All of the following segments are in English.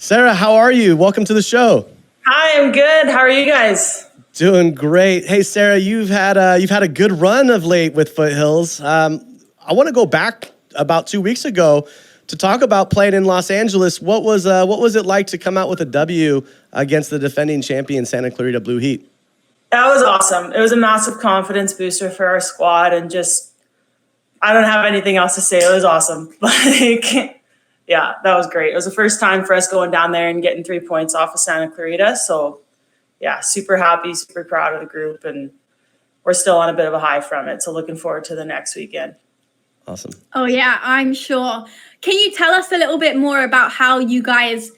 Sarah, how are you? Welcome to the show. Hi, I'm good. How are you guys? Doing great. Hey, Sarah, you've had a good run of late with Foothills. I want to go back about 2 weeks ago to talk about playing in Los Angeles. What was it like to come out with a W against the defending champion Santa Clarita Blue Heat? That was awesome. It was a massive confidence booster for our squad, and just I don't have anything else to say. It was awesome. Yeah, that was great. It was the first time for us going down there and getting 3 points off of Santa Clarita. So, yeah, super happy, super proud of the group, and we're still on a bit of a high from it. So, looking forward to the next weekend. Awesome. Oh, yeah, I'm sure. Can you tell us a little bit more about how you guys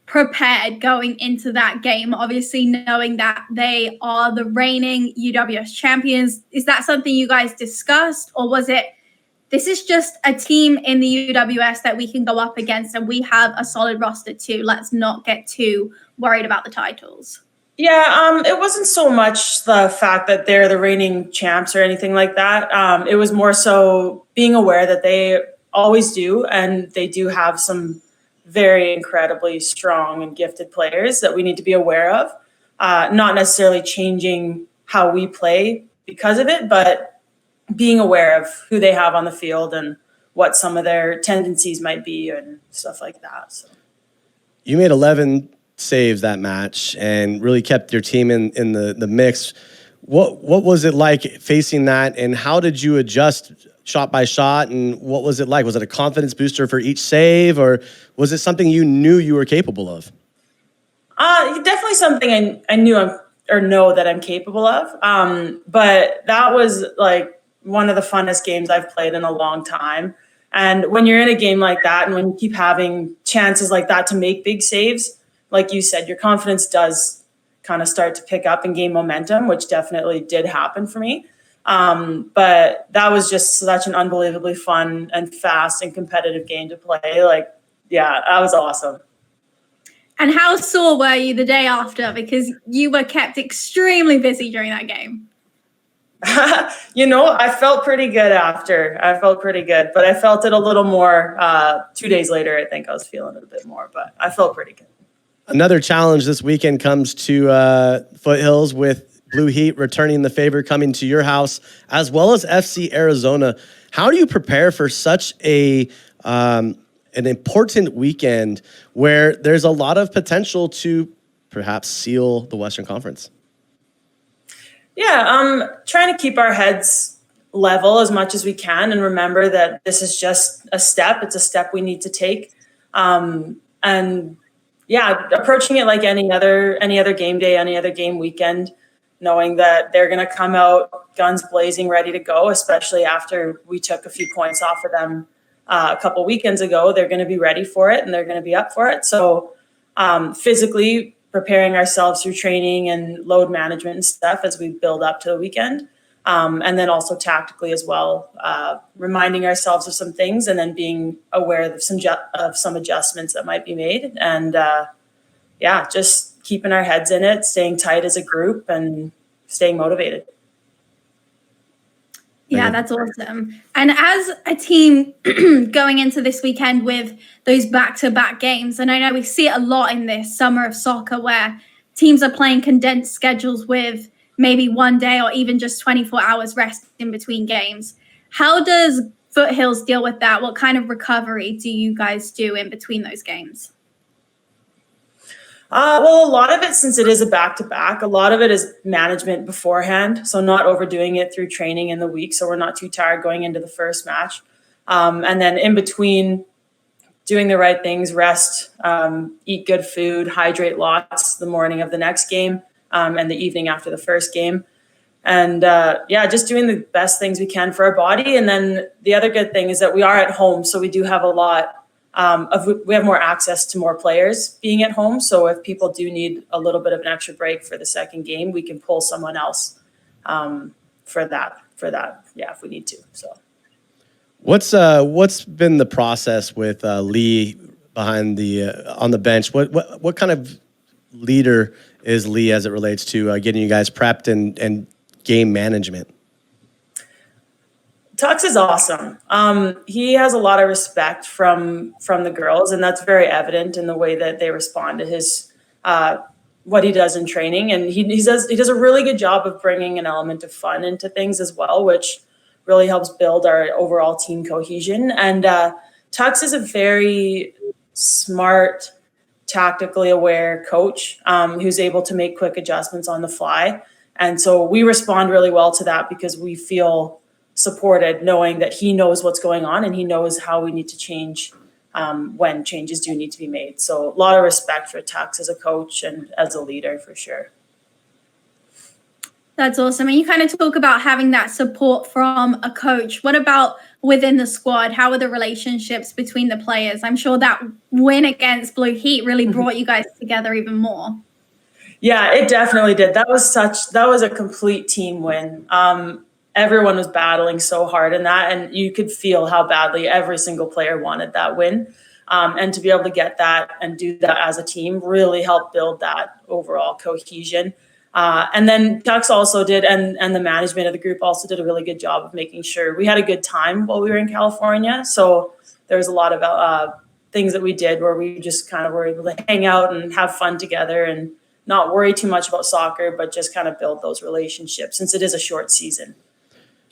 prepared going into that game? Obviously, knowing that they are the reigning UWS champions, is that something you guys discussed, or was it, this is just a team in the UWS that we can go up against and we have a solid roster too? Let's not get too worried about the titles. Yeah, it wasn't so much the fact that they're the reigning champs or anything like that. It was more so being aware that they always do, and they do have some very incredibly strong and gifted players that we need to be aware of. Not necessarily changing how we play because of it, but being aware of who they have on the field and what some of their tendencies might be and stuff like that. So, you made 11 saves that match and really kept your team in the mix. What was it like facing that, and how did you adjust shot by shot, and what was it like? Was it a confidence booster for each save, or was it something you knew you were capable of? Definitely something I knew know that I'm capable of. But that was like one of the funnest games I've played in a long time. And when you're in a game like that, and when you keep having chances like that to make big saves, like you said, your confidence does kind of start to pick up and gain momentum, which definitely did happen for me. But that was just such an unbelievably fun and fast and competitive game to play. Like, yeah, that was awesome. And how sore were you the day after? Because you were kept extremely busy during that game. I felt pretty good after. I felt pretty good, but I felt it a little more 2 days later. I think I was feeling it a bit more, but I felt pretty good. Another challenge this weekend comes to Foothills, with Blue Heat returning the favor, coming to your house, as well as FC Arizona. How do you prepare for such an important weekend where there's a lot of potential to perhaps seal the Western Conference? Yeah, trying to keep our heads level as much as we can and remember that this is just a step. It's a step we need to take. And yeah, approaching it like any other game day, any other game weekend, knowing that they're going to come out guns blazing, ready to go, especially after we took a few points off of them a couple weekends ago. They're going to be ready for it and they're going to be up for it. So physically preparing ourselves through training and load management and stuff as we build up to the weekend. And then also tactically as well, reminding ourselves of some things and then being aware of some adjustments that might be made. And just keeping our heads in it, staying tight as a group and staying motivated. Yeah, that's awesome. And as a team going into this weekend with those back-to-back games, and I know we see it a lot in this summer of soccer where teams are playing condensed schedules with maybe 1 day or even just 24 hours rest in between games. How does Foothills deal with that? What kind of recovery do you guys do in between those games? Well, a lot of it, since it is a back-to-back, a lot of it is management beforehand. So not overdoing it through training in the week, so we're not too tired going into the first match. And then in between, doing the right things, rest, eat good food, hydrate lots the morning of the next game and the evening after the first game. And just doing the best things we can for our body. And then the other good thing is that we are at home, so we do have a lot we have more access to more players being at home. So if people do need a little bit of an extra break for the second game, we can pull someone else for that. Yeah, if we need to. So what's been the process with Lee behind on the bench? What kind of leader is Lee as it relates to getting you guys prepped and game management? Tux is awesome. He has a lot of respect from the girls, and that's very evident in the way that they respond to his what he does in training. And he does a really good job of bringing an element of fun into things as well, which really helps build our overall team cohesion. And Tux is a very smart, tactically aware coach who's able to make quick adjustments on the fly. And so we respond really well to that because we feel supported, knowing that he knows what's going on and he knows how we need to change when changes do need to be made. So a lot of respect for Tux as a coach and as a leader for sure. That's awesome. And you kind of talk about having that support from a coach. What about within the squad? How are the relationships between the players? I'm sure that win against Blue Heat really brought you guys together even more. Yeah, it definitely did. That was a complete team win. Everyone was battling so hard in that, and you could feel how badly every single player wanted that win. And to be able to get that and do that as a team really helped build that overall cohesion. And then Tux also did, and the management of the group also did a really good job of making sure we had a good time while we were in California. So there was a lot of things that we did where we just kind of were able to hang out and have fun together and not worry too much about soccer, but just kind of build those relationships since it is a short season.